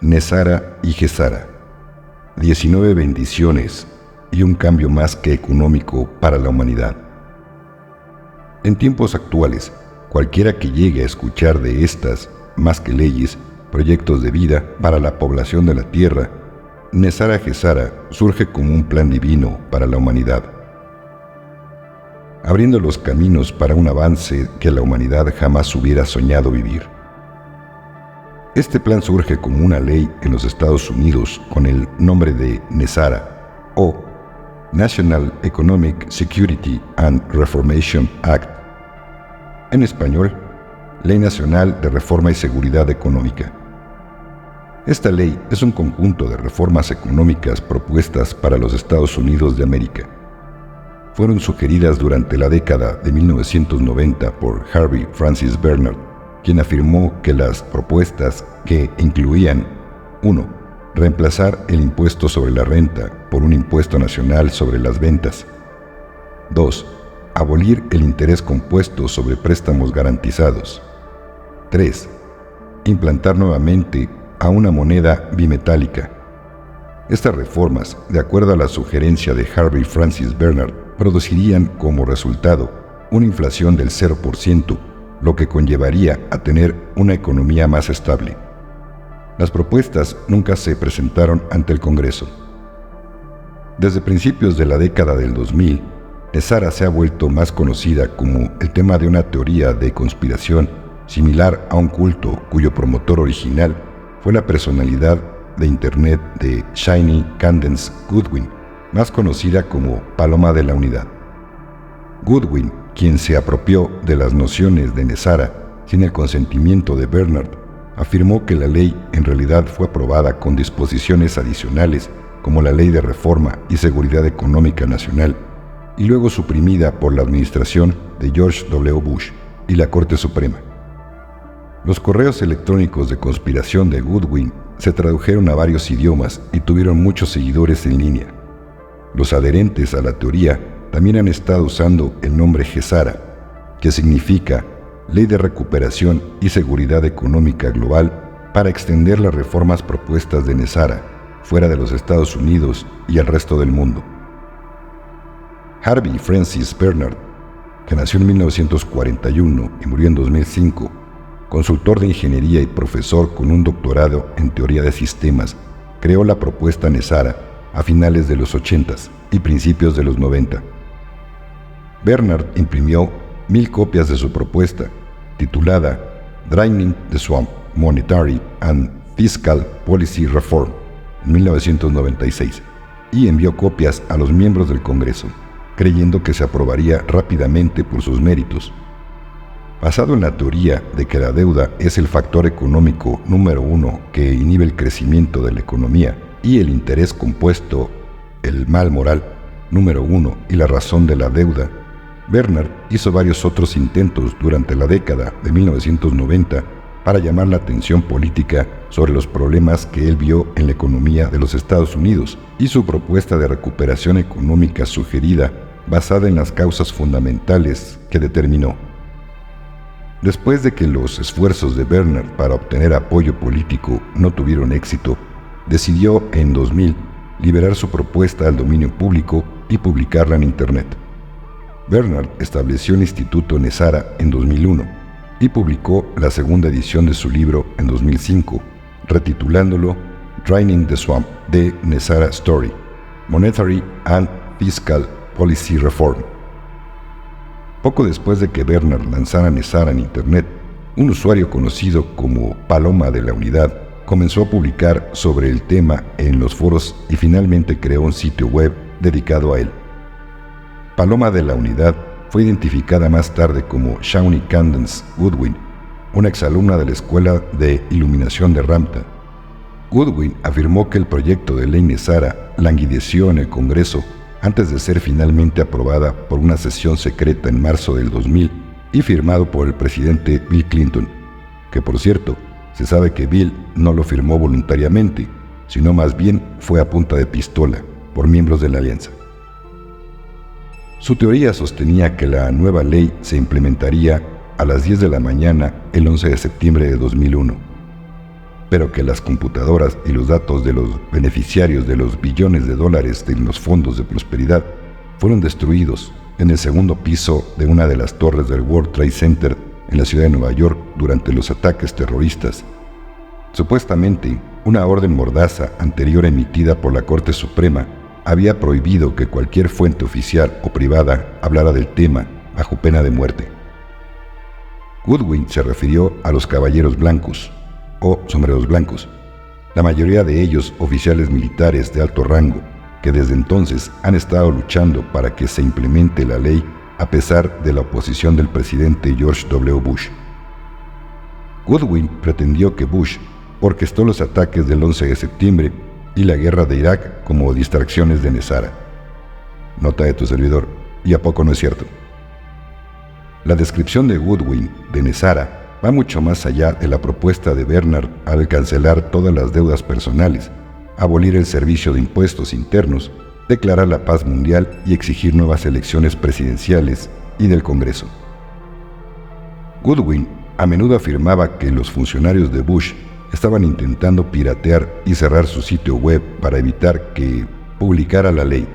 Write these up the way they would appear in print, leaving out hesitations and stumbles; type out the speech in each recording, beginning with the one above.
NESARA y GESARA. 19 bendiciones y un cambio más que económico para la humanidad. En tiempos actuales, cualquiera que llegue a escuchar de estas, más que leyes, proyectos de vida para la población de la Tierra, NESARA GESARA surge como un plan divino para la humanidad, abriendo los caminos para un avance que la humanidad jamás hubiera soñado vivir. Este plan surge como una ley en los Estados Unidos con el nombre de NESARA o National Economic Security and Reformation Act. En español, Ley Nacional de Reforma y Seguridad Económica. Esta ley es un conjunto de reformas económicas propuestas para los Estados Unidos de América. Fueron sugeridas durante la década de 1990 por Harvey Francis Bernard, quien afirmó que las propuestas que incluían 1. Reemplazar el impuesto sobre la renta por un impuesto nacional sobre las ventas. 2. Abolir el interés compuesto sobre préstamos garantizados. 3. Implantar nuevamente a una moneda bimetálica. Estas reformas, de acuerdo a la sugerencia de Harvey Francis Bernard, producirían como resultado una inflación del 0%, lo que conllevaría a tener una economía más estable. Las propuestas nunca se presentaron ante el Congreso. Desde principios de la década del 2000, NESARA se ha vuelto más conocida como el tema de una teoría de conspiración similar a un culto cuyo promotor original fue la personalidad de Internet de Shiny Cadence Goodwin, más conocida como Paloma de la Unidad. Goodwin, quien se apropió de las nociones de NESARA sin el consentimiento de Bernard, afirmó que la ley en realidad fue aprobada con disposiciones adicionales como la Ley de Reforma y Seguridad Económica Nacional y luego suprimida por la administración de George W. Bush y la Corte Suprema. Los correos electrónicos de conspiración de Goodwin se tradujeron a varios idiomas y tuvieron muchos seguidores en línea. Los adherentes a la teoría también han estado usando el nombre GESARA, que significa Ley de Recuperación y Seguridad Económica Global, para extender las reformas propuestas de NESARA fuera de los Estados Unidos y al resto del mundo. Harvey Francis Bernard, que nació en 1941 y murió en 2005, consultor de ingeniería y profesor con un doctorado en teoría de sistemas, creó la propuesta NESARA a finales de los 80s y principios de los 90. Bernard imprimió 1000 copias de su propuesta, titulada Draining the Swamp: Monetary and Fiscal Policy Reform, en 1996, y envió copias a los miembros del Congreso, creyendo que se aprobaría rápidamente por sus méritos. Basado en la teoría de que la deuda es el factor económico número 1 que inhibe el crecimiento de la economía y el interés compuesto, el mal moral número 1 y la razón de la deuda, Bernard hizo varios otros intentos durante la década de 1990 para llamar la atención política sobre los problemas que él vio en la economía de los Estados Unidos y su propuesta de recuperación económica sugerida basada en las causas fundamentales que determinó. Después de que los esfuerzos de Bernard para obtener apoyo político no tuvieron éxito, decidió en 2000 liberar su propuesta al dominio público y publicarla en Internet. Bernard estableció el Instituto NESARA en 2001 y publicó la segunda edición de su libro en 2005, retitulándolo Draining the Swamp: The NESARA Story, Monetary and Fiscal Policy Reform. Poco después de que Bernard lanzara NESARA en Internet, un usuario conocido como Paloma de la Unidad comenzó a publicar sobre el tema en los foros y finalmente creó un sitio web dedicado a él. Paloma de la Unidad fue identificada más tarde como Shiny Cadence Goodwin, una exalumna de la Escuela de Iluminación de Rampton. Goodwin afirmó que el proyecto de ley NESARA languideció en el Congreso antes de ser finalmente aprobada por una sesión secreta en marzo del 2000 y firmado por el presidente Bill Clinton, que por cierto, se sabe que Bill no lo firmó voluntariamente, sino más bien fue a punta de pistola por miembros de la alianza. Su teoría sostenía que la nueva ley se implementaría a las 10 de la mañana el 11 de septiembre de 2001. pero que las computadoras y los datos de los beneficiarios de los billones de dólares de los fondos de prosperidad fueron destruidos en el segundo piso de una de las torres del World Trade Center en la ciudad de Nueva York durante los ataques terroristas. Supuestamente, una orden mordaza anterior emitida por la Corte Suprema había prohibido que cualquier fuente oficial o privada hablara del tema bajo pena de muerte. Goodwin se refirió a los caballeros blancos, o sombreros blancos, la mayoría de ellos oficiales militares de alto rango, que desde entonces han estado luchando para que se implemente la ley a pesar de la oposición del presidente George W. Bush. Goodwin pretendió que Bush orquestó los ataques del 11 de septiembre y la guerra de Irak como distracciones de Nezara. Nota de tu servidor, ¿y a poco no es cierto? La descripción de Goodwin de Nezara va mucho más allá de la propuesta de Bernard al cancelar todas las deudas personales, abolir el servicio de impuestos internos, declarar la paz mundial y exigir nuevas elecciones presidenciales y del Congreso. Goodwin a menudo afirmaba que los funcionarios de Bush estaban intentando piratear y cerrar su sitio web para evitar que publicara la ley.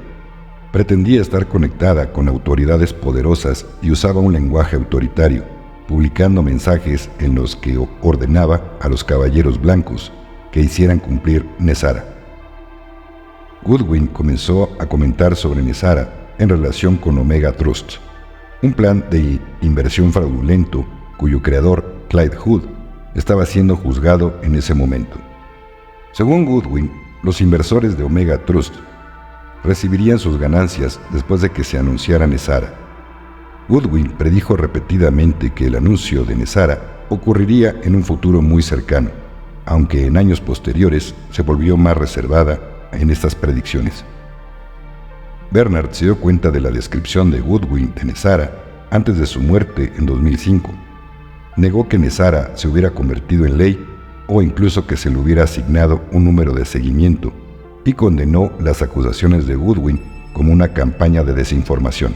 Pretendía estar conectada con autoridades poderosas y usaba un lenguaje autoritario, publicando mensajes en los que ordenaba a los caballeros blancos que hicieran cumplir Nezara. Goodwin comenzó a comentar sobre Nezara en relación con Omega Trust, un plan de inversión fraudulento cuyo creador, Clyde Hood, estaba siendo juzgado en ese momento. Según Goodwin, los inversores de Omega Trust recibirían sus ganancias después de que se anunciara Nezara. Goodwin predijo repetidamente que el anuncio de Nezara ocurriría en un futuro muy cercano, aunque en años posteriores se volvió más reservada en estas predicciones. Bernard se dio cuenta de la descripción de Goodwin de Nezara antes de su muerte en 2005. Negó que Nezara se hubiera convertido en ley o incluso que se le hubiera asignado un número de seguimiento y condenó las acusaciones de Goodwin como una campaña de desinformación.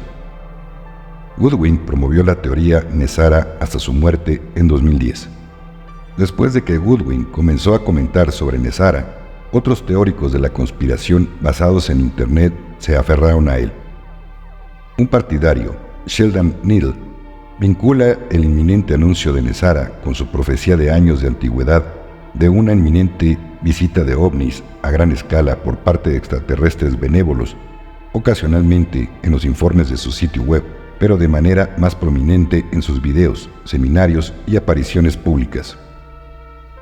Goodwin promovió la teoría Nezara hasta su muerte en 2010. Después de que Goodwin comenzó a comentar sobre Nezara, otros teóricos de la conspiración basados en Internet se aferraron a él. Un partidario, Sheldon Needle, vincula el inminente anuncio de Nezara con su profecía de años de antigüedad de una inminente visita de ovnis a gran escala por parte de extraterrestres benévolos, ocasionalmente en los informes de su sitio web, pero de manera más prominente en sus videos, seminarios y apariciones públicas.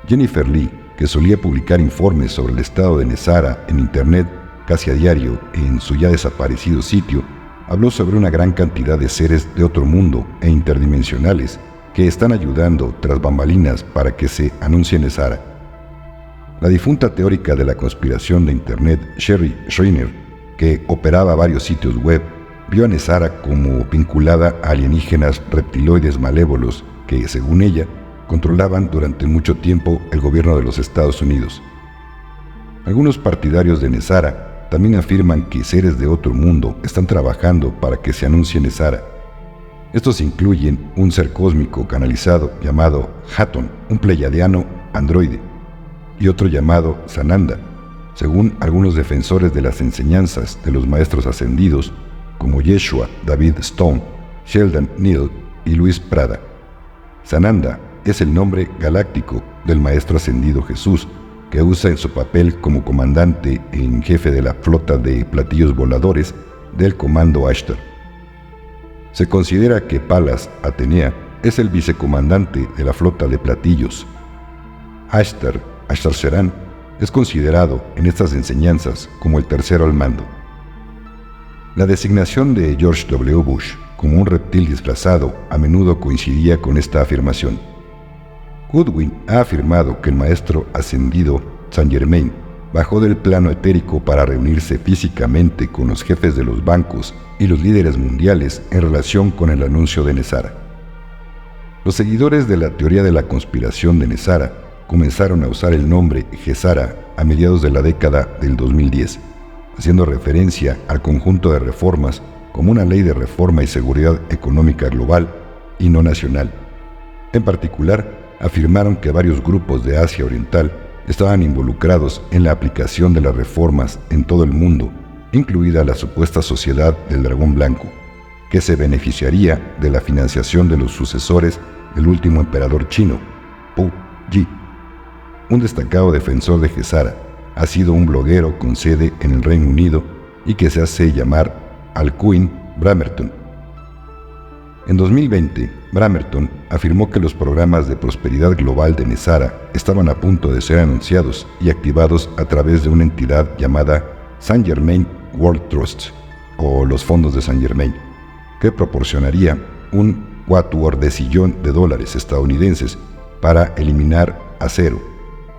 Jennifer Lee, que solía publicar informes sobre el estado de Nezara en Internet casi a diario en su ya desaparecido sitio, habló sobre una gran cantidad de seres de otro mundo e interdimensionales que están ayudando tras bambalinas para que se anuncie Nezara. La difunta teórica de la conspiración de Internet, Sherry Schreiner, que operaba varios sitios web, vio a Nezara como vinculada a alienígenas reptiloides malévolos que, según ella, controlaban durante mucho tiempo el gobierno de los Estados Unidos. Algunos partidarios de Nezara también afirman que seres de otro mundo están trabajando para que se anuncie Nezara. Estos incluyen un ser cósmico canalizado llamado Hathon, un pleiadiano androide, y otro llamado Sananda, según algunos defensores de las enseñanzas de los maestros ascendidos, como Yeshua David Stone, Sheldon Needle y Luis Prada. Sananda es el nombre galáctico del maestro ascendido Jesús, que usa en su papel como comandante en jefe de la flota de platillos voladores del Comando Ashtar. Se considera que Palas Atenea es el vicecomandante de la flota de platillos. Ashtar Serán es considerado en estas enseñanzas como el tercero al mando. La designación de George W. Bush como un reptil disfrazado a menudo coincidía con esta afirmación. Goodwin ha afirmado que el maestro ascendido Saint Germain bajó del plano etérico para reunirse físicamente con los jefes de los bancos y los líderes mundiales en relación con el anuncio de Nezara. Los seguidores de la teoría de la conspiración de Nezara comenzaron a usar el nombre Gezara a mediados de la década del 2010, haciendo referencia al conjunto de reformas como una ley de reforma y seguridad económica global y no nacional. En particular, afirmaron que varios grupos de Asia Oriental estaban involucrados en la aplicación de las reformas en todo el mundo, incluida la supuesta Sociedad del Dragón Blanco, que se beneficiaría de la financiación de los sucesores del último emperador chino, Pu Yi. Un destacado defensor de Gesara, ha sido un bloguero con sede en el Reino Unido y que se hace llamar Alcuin Bramerton. En 2020, Bramerton afirmó que los programas de prosperidad global de Nezara estaban a punto de ser anunciados y activados a través de una entidad llamada Saint Germain World Trust, o los fondos de Saint Germain, que proporcionaría un $4 billones estadounidenses para eliminar a cero,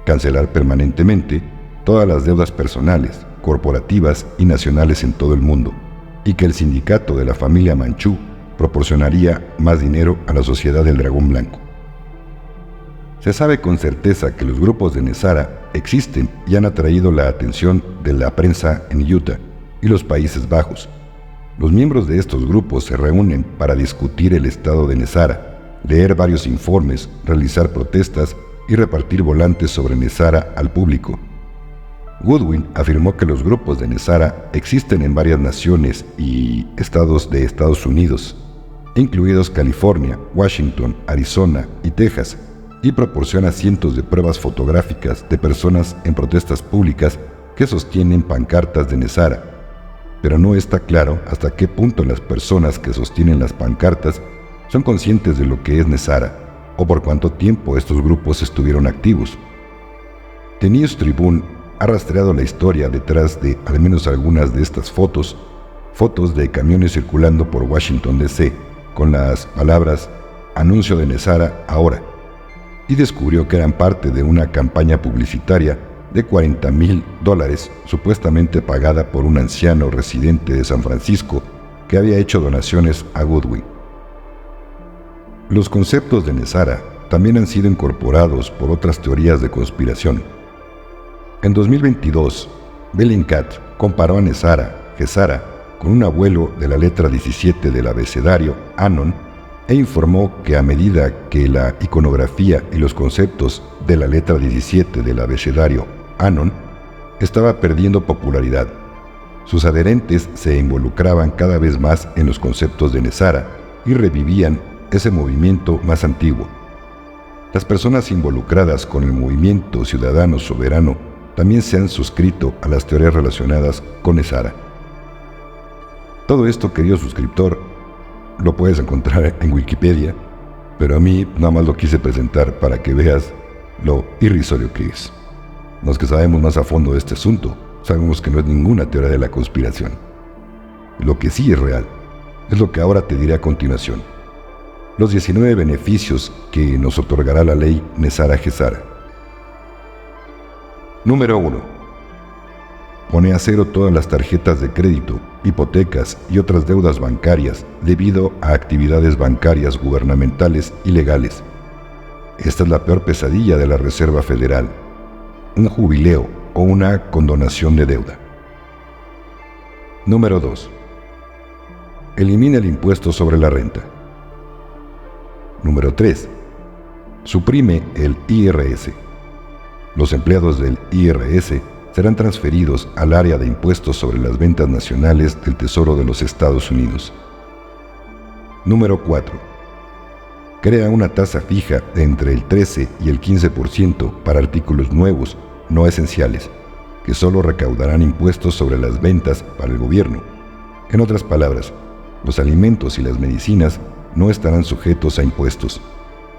cancelar permanentemente todas las deudas personales, corporativas y nacionales en todo el mundo, y que el sindicato de la familia Manchú proporcionaría más dinero a la Sociedad del Dragón Blanco. Se sabe con certeza que los grupos de Nezara existen y han atraído la atención de la prensa en Utah y los Países Bajos. Los miembros de estos grupos se reúnen para discutir el estado de Nezara, leer varios informes, realizar protestas y repartir volantes sobre Nezara al público. Goodwin afirmó que los grupos de Nezara existen en varias naciones y estados de Estados Unidos, incluidos California, Washington, Arizona y Texas, y proporciona cientos de pruebas fotográficas de personas en protestas públicas que sostienen pancartas de Nezara. Pero no está claro hasta qué punto las personas que sostienen las pancartas son conscientes de lo que es Nezara, o por cuánto tiempo estos grupos estuvieron activos. The News Tribune ha rastreado la historia detrás de al menos algunas de estas fotos de camiones circulando por Washington D.C. con las palabras "Anuncio de Nezara ahora", y descubrió que eran parte de una campaña publicitaria de $40,000 supuestamente pagada por un anciano residente de San Francisco que había hecho donaciones a Goodwin. Los conceptos de Nezara también han sido incorporados por otras teorías de conspiración. En 2022, Bellingcat comparó a Nezara, Gesara, con un abuelo de la letra 17 del abecedario, Anon, e informó que a medida que la iconografía y los conceptos de la letra 17 del abecedario, Anon, estaba perdiendo popularidad, sus adherentes se involucraban cada vez más en los conceptos de Nezara y revivían ese movimiento más antiguo. Las personas involucradas con el movimiento ciudadano soberano también se han suscrito a las teorías relacionadas con Nezara. Todo esto, querido suscriptor, lo puedes encontrar en Wikipedia, pero a mí nada más lo quise presentar para que veas lo irrisorio que es. Los que sabemos más a fondo de este asunto, sabemos que no es ninguna teoría de la conspiración. Lo que sí es real, es lo que ahora te diré a continuación. Los 19 beneficios que nos otorgará la ley Nezara-Gesara. Número 1. Pone a cero todas las tarjetas de crédito, hipotecas y otras deudas bancarias debido a actividades bancarias gubernamentales ilegales. Esta es la peor pesadilla de la Reserva Federal, un jubileo o una condonación de deuda. Número 2. Elimina el impuesto sobre la renta. Número 3. Suprime el IRS. Los empleados del IRS serán transferidos al área de impuestos sobre las ventas nacionales del Tesoro de los Estados Unidos. Número 4. Crea una tasa fija de entre el 13 y el 15% para artículos nuevos, no esenciales, que solo recaudarán impuestos sobre las ventas para el gobierno. En otras palabras, los alimentos y las medicinas no estarán sujetos a impuestos.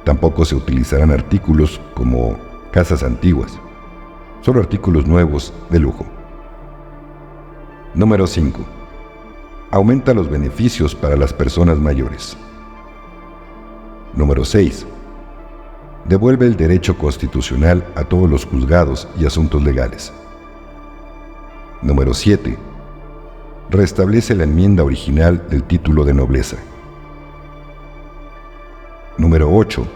Tampoco se utilizarán artículos como casas antiguas, solo artículos nuevos de lujo. Número 5. Aumenta los beneficios para las personas mayores. Número 6. Devuelve el derecho constitucional a todos los juzgados y asuntos legales. Número 7. Restablece la enmienda original del título de nobleza. Número 8.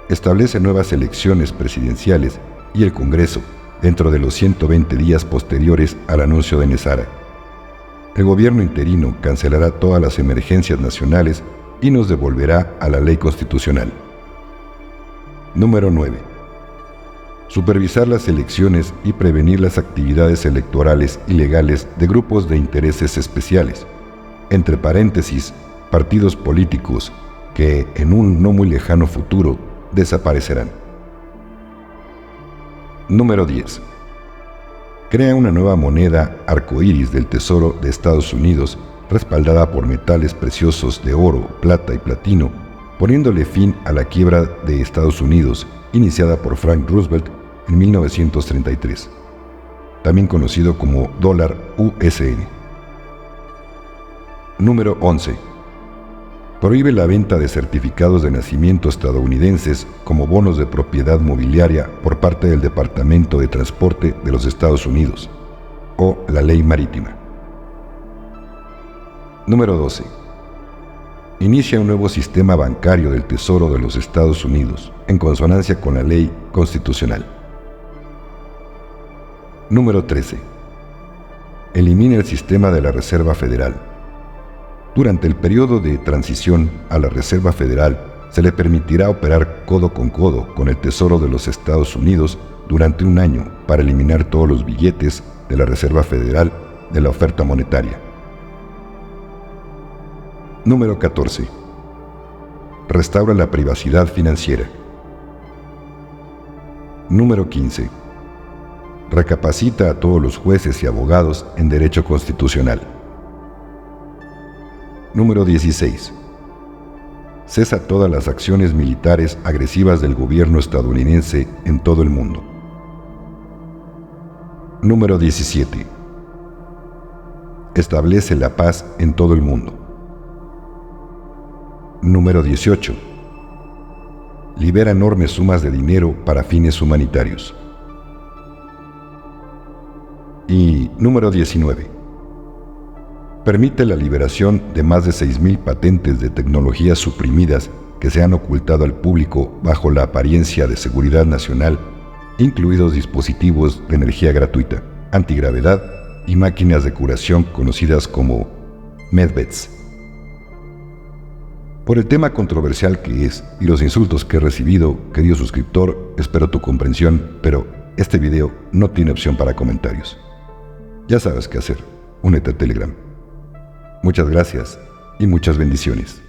Establece nuevas elecciones presidenciales y el Congreso dentro de los 120 días posteriores al anuncio de Nezara. El gobierno interino cancelará todas las emergencias nacionales y nos devolverá a la ley constitucional. Número 9. supervisar las elecciones y prevenir las actividades electorales ilegales de grupos de intereses especiales, entre paréntesis, partidos políticos que en un no muy lejano futuro desaparecerán. Número 10. Crea una nueva moneda arcoíris del Tesoro de Estados Unidos respaldada por metales preciosos de oro, plata y platino, poniéndole fin a la quiebra de Estados Unidos iniciada por Frank Roosevelt en 1933, también conocido como dólar USN. Número 11. Prohíbe la venta de certificados de nacimiento estadounidenses como bonos de propiedad mobiliaria por parte del Departamento de Transporte de los Estados Unidos, o la Ley Marítima. Número 12. Inicia un nuevo sistema bancario del Tesoro de los Estados Unidos, en consonancia con la ley constitucional. Número 13. Elimina el sistema de la Reserva Federal. Durante el periodo de transición a la Reserva Federal, se le permitirá operar codo con el Tesoro de los Estados Unidos durante un año para eliminar todos los billetes de la Reserva Federal de la oferta monetaria. Número 14. Restaura la privacidad financiera. Número 15. Recapacita a todos los jueces y abogados en derecho constitucional. Número 16. Cesa todas las acciones militares agresivas del gobierno estadounidense en todo el mundo. Número 17. Establece la paz en todo el mundo. Número 18. Libera enormes sumas de dinero para fines humanitarios. Y número 19. Permite la liberación de más de 6,000 patentes de tecnologías suprimidas que se han ocultado al público bajo la apariencia de seguridad nacional, incluidos dispositivos de energía gratuita, antigravedad y máquinas de curación conocidas como medbeds. Por el tema controversial que es y los insultos que he recibido, querido suscriptor, espero tu comprensión, pero este video no tiene opción para comentarios. Ya sabes qué hacer, únete a Telegram. Muchas gracias y muchas bendiciones.